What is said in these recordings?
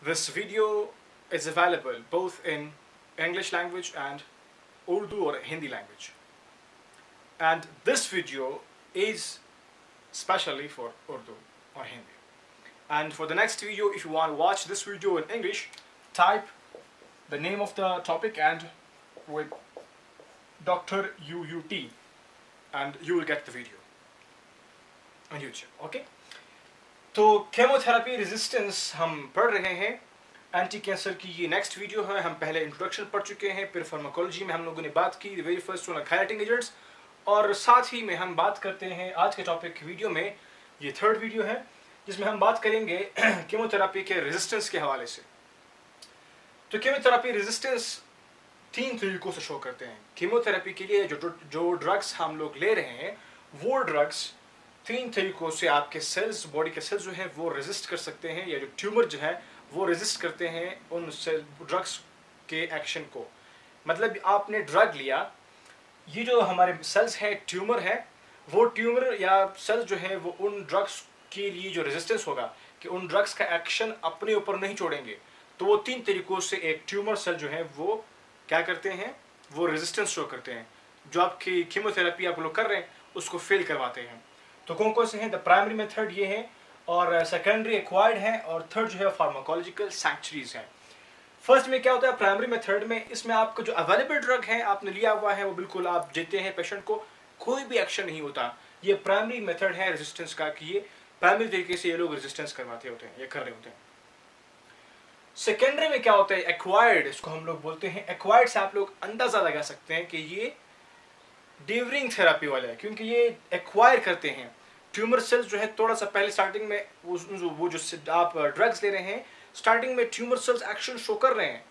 This video is available both in English language and Urdu or Hindi language. And this video is specially for Urdu or Hindi. And for the next video, if you want to watch this video in English, type the name of the topic and with Dr. UUT and you will get the video on YouTube. Okay? तो chemotherapy resistance हम पढ़ रहे हैं। Anti cancer की ये next video है। हम पहले इंट्रोडक्शन पढ़ चुके हैं, फिर फार्माकोलॉजी में हम लोगों ने बात की very first one highlighting agents, और साथ ही में हम बात करते हैं आज के टॉपिक वीडियो में, ये थर्ड वीडियो है जिसमें हम बात करेंगे केमोथेरेपी के रेजिस्टेंस के हवाले से। तो केमोथेरेपी रेजिस्टेंस तीन तरीकों से शो करते हैं। कीमोथेरेपी के लिए जो ड्रग्स हम लोग ले रहे हैं वो ड्रग्स तीन तरीकों से आपके सेल्स, बॉडी के सेल्स जो हैं वो रेजिस्ट कर सकते हैं, या जो ट्यूमर जो है वो रेजिस्ट करते हैं उन ड्रग्स के एक्शन को। मतलब आपने ड्रग लिया, ये जो हमारे सेल्स है ट्यूमर है, वो ट्यूमर या सेल्स जो है वो उन ड्रग्स के लिए जो रेजिस्टेंस होगा कि उन ड्रग्स का एक्शन अपने ऊपर नहीं छोड़ेंगे, तो वो तीन तरीकों से एक ट्यूमर सेल जो है वो क्या करते हैं, वो रेजिस्टेंस शो करते हैं। जो आपकी कीमोथेरेपी आप लोग कर रहे हैं उसको फेल करवाते हैं। तो कौन कौन से हैं? द प्राइमरी मेथड ये है, और सेकेंडरी एक्वायर्ड है, और थर्ड जो है फार्माकोलॉजिकल सैंक्चुरीज है। फर्स्ट में क्या होता है प्राइमरी मेथड में, इसमें आपका जो अवेलेबल ड्रग है आपने लिया हुआ है वो बिल्कुल आप देते हैं पेशेंट को, कोई भी एक्शन नहीं होता। ये प्राइमरी मेथड है रेजिस्टेंस का, कि ये प्राइमरी तरीके से ये लोग रेजिस्टेंस करवाते होते हैं, ये कर रहे होते हैं। सेकेंडरी में क्या होता है एक्वायर्ड, इसको हम लोग बोलते हैं। एक्वायर्ड से आप लोग अंदाजा लगा सकते हैं कि ये डेवरिंग थेरेपी वाला है, क्योंकि ये एक्वायर करते हैं ट्यूमर सेल्स जो है। थोड़ा सा पहले स्टार्टिंग में वो जो आप ड्रग्स ले रहे हैं, स्टार्टिंग में ट्यूमर सेल्स एक्शन शो कर रहे हैं,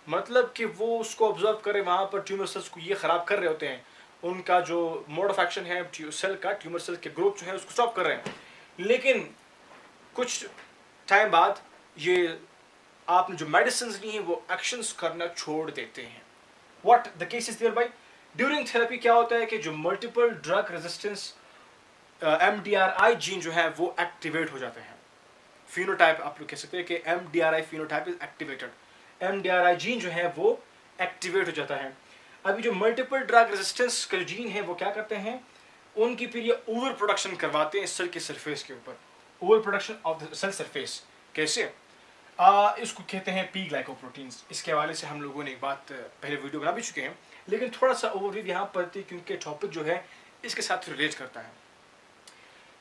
मतलब कि वो उसको ऑब्जर्व कर रहे हैं, वहाँ पर ट्यूमर सेल्स को ये ख़राब कर रहे होते हैं। उनका जो मोड ऑफ एक्शन है सेल का, ट्यूमर सेल के ग्रोथ जो है उसको स्टॉप कर रहे हैं। लेकिन कुछ टाइम बाद ये आपने जो मेडिसिन ली हैं वो एक्शंस करना छोड़ देते हैं। What the case is thereby during therapy क्या होता है कि जो multiple drug resistance MDRI gene जो है वो एक्टिवेट हो जाते हैं। फिनोटाइप आप लोग कह सकते हैं कि MDRI phenotype is activated. MDRI gene जो है वो एक्टिवेट हो जाता है। अभी जो मल्टीपल ड्रग रेजिस्टेंस के जीन है वो क्या करते हैं, उनकी फिर ये ओवर प्रोडक्शन करवाते हैं सेल के सरफेस के ऊपर। Over production of the cell surface कैसे? इसको कहते हैं पी ग्लाइकोप्रोटीन्स। इसके हवाले से हम लोगों ने एक बात पहले वीडियो बना भी चुके हैं, लेकिन थोड़ा सा ओवरव्यू यहाँ पर थी क्योंकि टॉपिक जो है इसके साथ रिलेट करता है।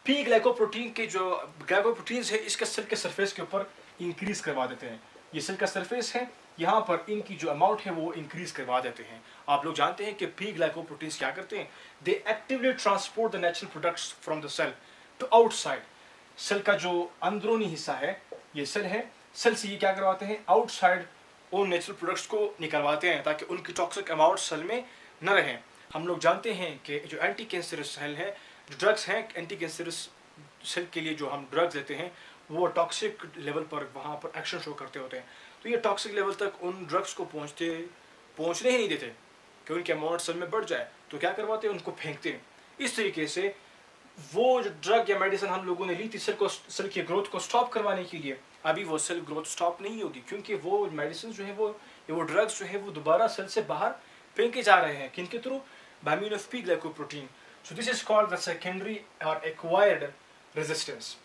पी ग्लाइकोप्रोटीन के जो ग्लाइकोप्रोटीन्स है इसके सेल के सरफेस के ऊपर इंक्रीज करवा देते हैं। ये सेल का सरफेस है, यहाँ पर इनकी जो अमाउंट है वो इंक्रीज करवा देते हैं। आप लोग जानते हैं कि पी ग्लाइकोप्रोटीन्स क्या करते हैं, they actively transport the natural products from the cell to outside. Cell का जो अंदरूनी हिस्सा है, ये सेल है, सेल से ये क्या करवाते हैं, आउटसाइड उन नेचुरल प्रोडक्ट्स को निकलवाते हैं ताकि उनकी टॉक्सिक अमाउंट सेल में न रहें। हम लोग जानते हैं कि जो एंटी कैंसरस सेल है, जो ड्रग्स हैं एंटी कैंसरस सेल के लिए जो हम ड्रग्स लेते हैं वो टॉक्सिक लेवल पर वहाँ पर एक्शन शो करते होते हैं। तो ये टॉक्सिक लेवल तक उन ड्रग्स को पहुँचने ही नहीं देते कि उनकी अमाउंट सेल में बढ़ जाए, तो क्या करवाते हैं, उनको फेंकते हैं। इस तरीके से वो जो ड्रग या मेडिसिन हम लोगों ने ली थी सेल की ग्रोथ को स्टॉप करवाने के लिए, अभी वो सेल ग्रोथ स्टॉप नहीं होगी, क्योंकि वो मेडिसिन जो है वो ड्रग्स जो है वो दोबारा सेल से बाहर फेंके जा रहे हैं। किनके through? By mean of P glycoprotein. So this is called the secondary और एक्वायर्ड रेजिस्टेंस।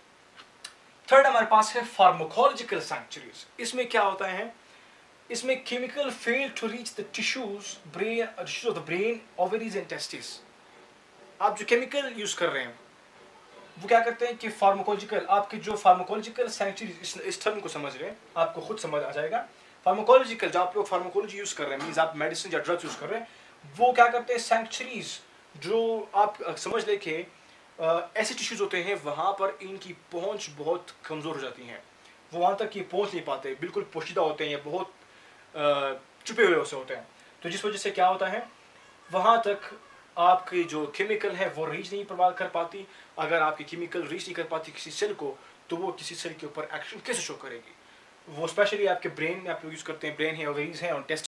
थर्ड हमारे पास है फार्माकोलॉजिकल सैंक्चुरीज। इसमें क्या होता है, इसमें chemical fail to reach the tissues of the brain, ovaries and testis. आप जो केमिकल यूज कर रहे हैं वो क्या करते हैं कि फार्माकोलॉजिकल, आपके जो फार्माकोलॉजिकल सैंक्चुरीज, इस टर्म को समझ रहे हैं, आपको खुद समझ आ जाएगा। फार्माकोलॉजिकल, जो आप लोग फार्माकोलॉजी यूज कर रहे हैं, मींस आप मेडिसिन या ड्रग्स यूज कर रहे हैं, वो क्या करते हैं, सैंक्चुरीज जो आप समझ ले कि ऐसे टिश्यूज होते हैं वहाँ पर इनकी पहुँच बहुत कमज़ोर हो जाती हैं, वो वहाँ तक ये पहुँच नहीं पाते, बिल्कुल पोशीदा होते हैं या बहुत छुपे हुए से होते हैं। तो जिस वजह से क्या होता है, वहाँ तक आपकी जो केमिकल है वो रीच नहीं कर पाती। अगर आपकी केमिकल रीच नहीं कर पाती किसी सेल को, तो वो किसी सेल के ऊपर एक्शन कैसे शो करेगी? वो स्पेशली आपके ब्रेन में आप लोग यूज़ करते हैं, ब्रेन है, ओवरीज हैं और टेस्ट